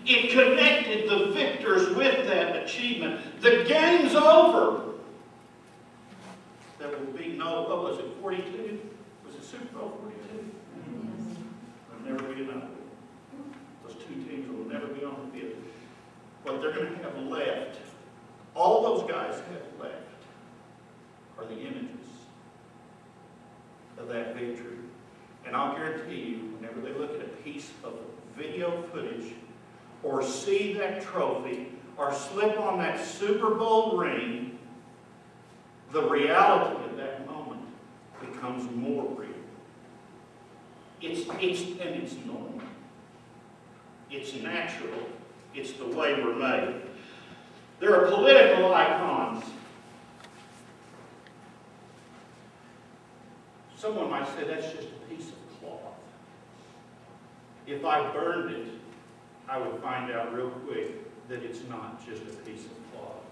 It connected the victors with that achievement. The game's over. There will be no, what was it, 42? Was it Super Bowl 42? Yes. There'll never be another. Those two teams will never be on the field. What they're going to have left, all those guys have left, are the images of that victory. And I'll guarantee you, whenever they look at a piece of video footage, or see that trophy, or slip on that Super Bowl ring, the reality of that moment becomes more real. It's normal. It's natural. It's the way we're made. There are political icons. Someone might say that's just a piece of cloth. If I burned it, I would find out real quick that it's not just a piece of cloth.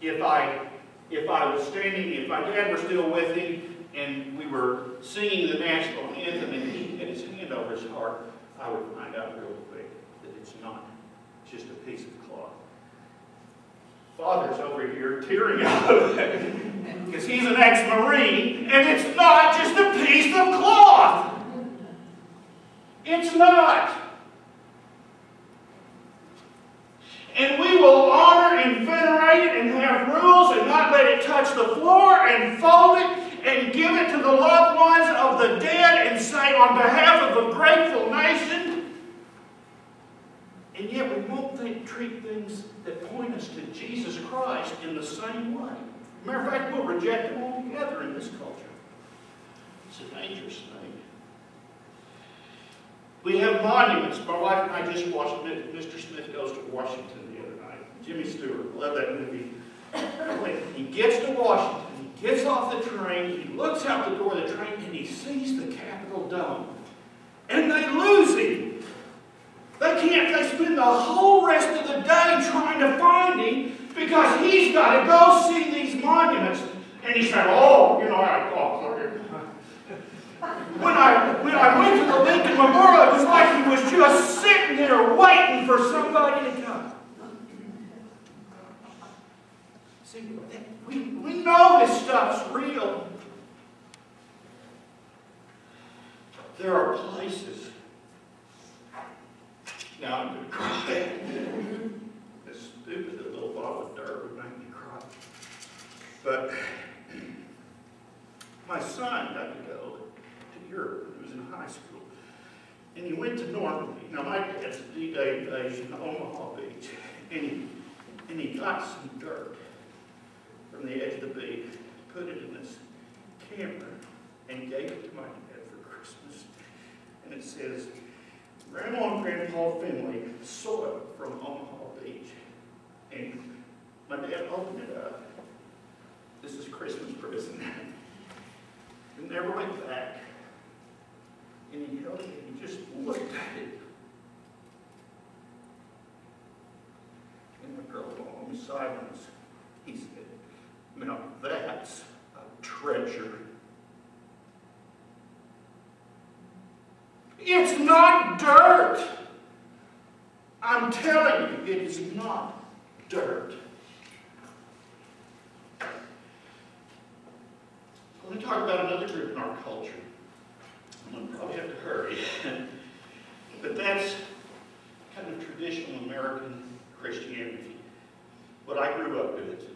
If I was standing, if my dad were still with him, and we were singing the national anthem, and he had his hand over his heart, I would find out real quick that it's not just a piece of cloth. Father's over here tearing up because he's an ex-Marine, and it's not just a piece of cloth. It's not. And we will honor and venerate it and have rules and not let it touch the floor and fold it and give it to the loved ones of the dead and say on behalf of a grateful nation. And yet we won't treat things that point us to Jesus Christ in the same way. Matter of fact, we'll reject them altogether in this culture. It's a dangerous thing. We have monuments. My wife and I just watched Mr. Smith Goes to Washington the other night. Jimmy Stewart, love that movie. When he gets to Washington, he gets off the train, he looks out the door of the train, and he sees the Capitol Dome. And they lose him. They spend the whole rest of the day trying to find him because he's got to go see these monuments. And he said, oh, you know, I thought, when I went to the Lincoln Memorial, it was like he was just sitting there waiting for somebody to come. See, we know this stuff's real. There are places. Now I'm going to cry. This stupid little bottle of dirt would make me cry. But my son got to go to Europe when he was in high school. And he went to Normandy. Now my dad's a D-Day base in Omaha Beach. And he got some dirt from the edge of the beach, put it in this camper, and gave it to my dad for Christmas. And it says, Grandma and Grandpa Finley, soil from Omaha Beach. And my dad opened it up. This is Christmas present. He never went back. And he held it and he just looked at it. And the girl along beside him, he said, now that's a treasure. It's not dirt. I'm telling you, it is not dirt. Let me talk about another group in our culture. I'm going to probably have to hurry. But that's kind of traditional American Christianity. What I grew up with.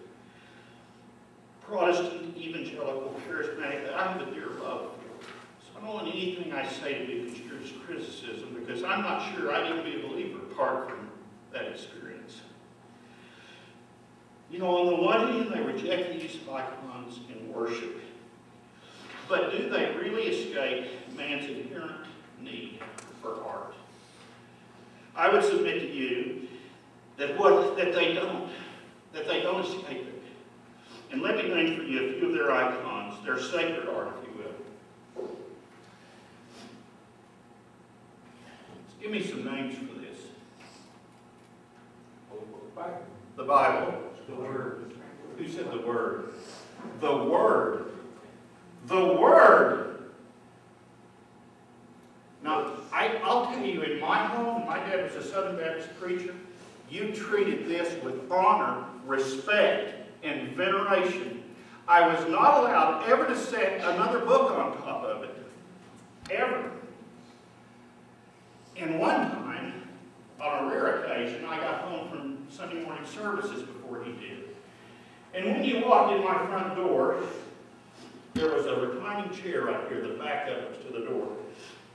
Protestant, evangelical, charismatic, I have a dear love for. So I don't want anything I say to be construed as criticism because I'm not sure I'd even be a believer apart from that experience. You know, on the one hand, they reject the use of icons in worship. But do they really escape man's inherent need for art? I would submit to you that they don't escape it. And let me name for you a few of their icons, their sacred art, if you will. Just give me some names for this. The Bible. The Word. Who said the Word? The Word. The Word. Now, I'll tell you, in my home, my dad dad was a Southern Baptist preacher, you treated this with honor, respect, and veneration. I was not allowed ever to set another book on top of it. Ever. And one time, on a rare occasion, I got home from Sunday morning services before he did. And when you walked in my front door, there was a reclining chair right here that backed up to the door.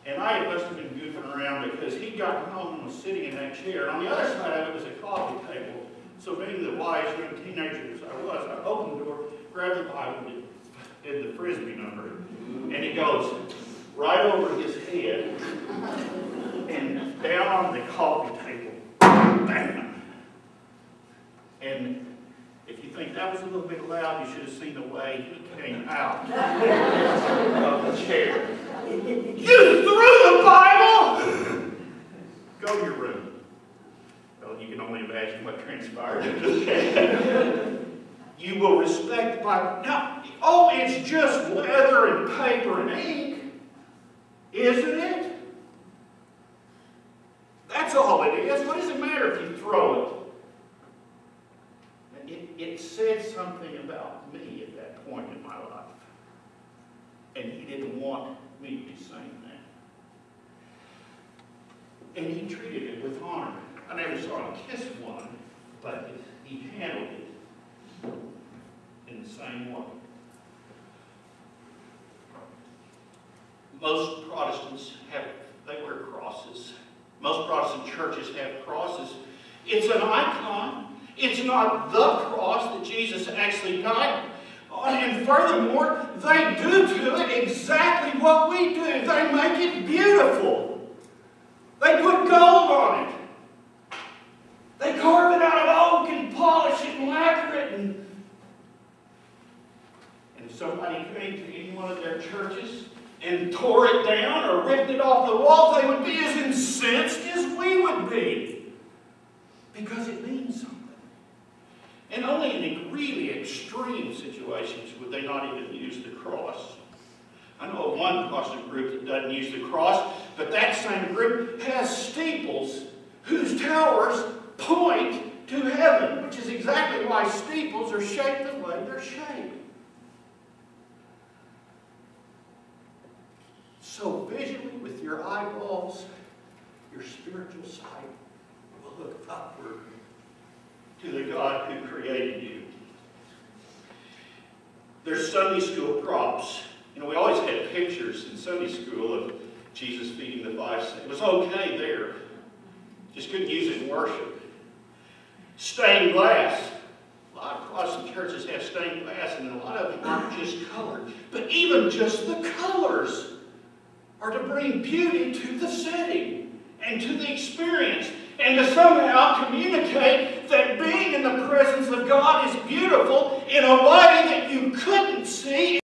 And I must have been goofing around because he got home and was sitting in that chair. And on the other side of it was a coffee table. So being the wise young teenager as I was, I opened the door, grabbed the Bible, did the Frisbee number, and he goes right over his head and down on the coffee table. Bam! And if you think that was a little bit loud, you should have seen the way he came out of the chair. You threw the Bible! Go to your room. Well, you can only imagine what transpired. You will respect the Bible. Now, oh, it's just leather and paper and ink, isn't it? That's all it is. What does it matter if you throw it? It said something about me at that point in my life. And he didn't want me to be saying that. And he treated it with honor. I never saw him kiss one, but he handled it in the same way. Most Protestants they wear crosses. Most Protestant churches have crosses. It's an icon. It's not the cross that Jesus actually died on. And furthermore, they do to it exactly what we do. They make it beautiful. They put gold on it. They carve it out of oak and polish it and lacquer it. And if somebody came to any one of their churches and tore it down or ripped it off the wall, they would be as incensed as we would be. Because it means something. And only in really extreme situations would they not even use the cross. I know of one Protestant group that doesn't use the cross, but that same group has steeples whose towers point to heaven, which is exactly why steeples are shaped the way they're shaped. So visually, with your eyeballs, your spiritual sight will look upward to the God who created you. There's Sunday school props. You know, we always had pictures in Sunday school of Jesus feeding the 5 saints. It was okay there. Just couldn't use it in worship. Stained glass. A lot of Protestant churches have stained glass, and a lot of them aren't just colored. But even just the colors are to bring beauty to the setting and to the experience, and to somehow communicate that being in the presence of God is beautiful,